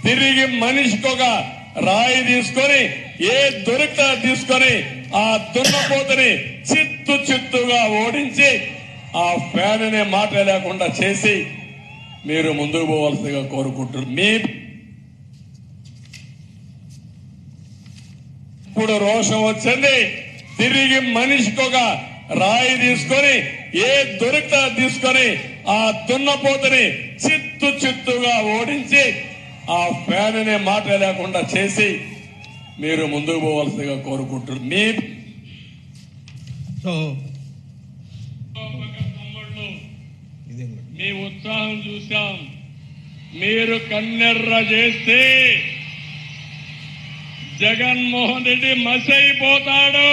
తిరిగి మనిషికొక రాయి తీసుకొని ఏ దొరికితే తీసుకొని ఆ దున్నపోతని చిత్తుగా ఓడించి ఆ ఫ్యాన్ అనే మాట లేకుండా చేసి మీరు ముందుకు పోవాల్సిందిగా కోరుకుంటున్నారు. మీ ఇప్పుడు రోషం వచ్చింది. తిరిగి మనిషికొక రాయి తీసుకొని ఏ దొరికితే తీసుకొని ఆ దున్నపోతని చిత్తుగా ఓడించి ఆ ఫ్యాన్ అనే మాట లేకుండా చేసి మీరు ముందుకు పోవాల్సిందిగా కోరుకుంటున్నారు. మీ ఉత్సాహం చూశాం. మీరు కన్నెర్ర చేస్తే జగన్మోహన్ రెడ్డి మసైపోతాడు.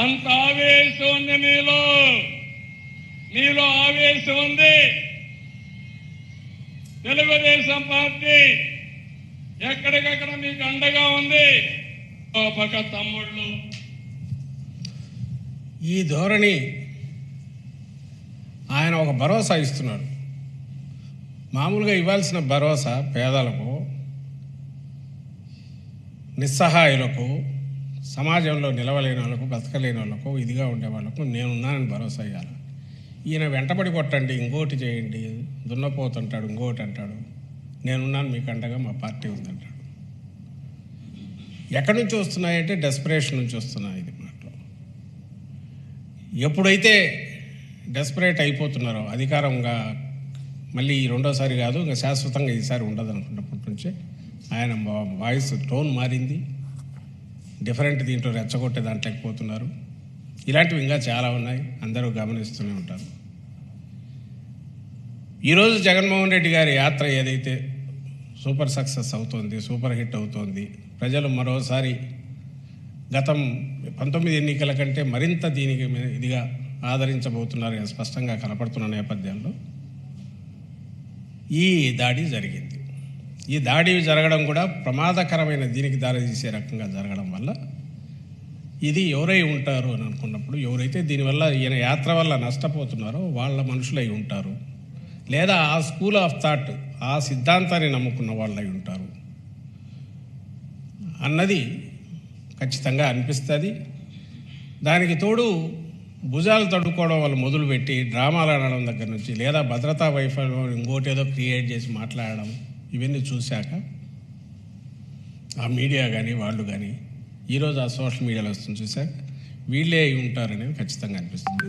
అంత ఆవేశం ఉంది మీలో ఆవేశం ఉంది. తెలుగుదేశం పార్టీ ఎక్కడికక్కడ మీకు అండగా ఉంది. పక్క తమ్ముళ్ళు ఈ ధోరణి ఆయన ఒక భరోసా ఇస్తున్నాడు. మామూలుగా ఇవ్వాల్సిన భరోసా పేదలకు, నిస్సహాయులకు, సమాజంలో నిలవలేని వాళ్ళకు, బతకలేని వాళ్ళకు, ఇదిగా ఉండే వాళ్ళకు నేనున్నానని భరోసా ఇవ్వాలి. ఈయన వెంటబడి కొట్టండి, ఇంకోటి చేయండి, దున్నపోతుంటాడు, ఇంకోటి అంటాడు, నేనున్నాను మీకు అండగా, మా పార్టీ ఉందంటాడు. ఎక్కడి నుంచి వస్తున్నాయంటే డెస్పరేషన్ నుంచి వస్తున్నాయి. ఇది మాటలు ఎప్పుడైతే డెస్పరేట్ అయిపోతున్నారో, అధికారంగా మళ్ళీ రెండోసారి కాదు, ఇంకా శాశ్వతంగా ఈసారి ఉండదు అనుకున్నప్పటి నుంచే ఆయన వాయిస్ టోన్ మారింది. డిఫరెంట్ దీంట్లో రెచ్చగొట్టే దాంట్లోకి పోతున్నారు. ఇలాంటివి ఇంకా చాలా ఉన్నాయి, అందరూ గమనిస్తూనే ఉంటారు. ఈరోజు జగన్మోహన్ రెడ్డి గారి యాత్ర ఏదైతే సూపర్ సక్సెస్ అవుతోంది, సూపర్ హిట్ అవుతోంది, ప్రజలు మరోసారి గతం 19 ఎన్నికల కంటే మరింత దీనికి ఇదిగా ఆదరించబోతున్నారని స్పష్టంగా కనపడుతున్న నేపథ్యంలో ఈ దాడి జరిగింది. ఈ దాడి జరగడం కూడా ప్రమాదకరమైన దీనికి దారితీసే రకంగా జరగడం వల్ల ఇది ఎవరై ఉంటారు అని అనుకున్నప్పుడు, ఎవరైతే దీనివల్ల ఈయన యాత్ర వల్ల నష్టపోతున్నారో వాళ్ళ మనుషులై ఉంటారు, లేదా ఆ స్కూల్ ఆఫ్ థాట్, ఆ సిద్ధాంతాన్ని నమ్ముకున్న వాళ్ళై ఉంటారు అన్నది ఖచ్చితంగా అనిపిస్తుంది. దానికి తోడు భుజాలు తడుకోవడం వల్ల మొదలుపెట్టి డ్రామాలు ఆడడం దగ్గర నుంచి, లేదా భద్రతా వైఫల్యం ఇంకోటేదో క్రియేట్ చేసి మాట్లాడడం, ఇవన్నీ చూశాక ఆ మీడియా కానీ వాళ్ళు కానీ ఈరోజు ఆ సోషల్ మీడియాలో వస్తుంది చూశాక వీళ్ళే ఉంటారనేది ఖచ్చితంగా అనిపిస్తుంది.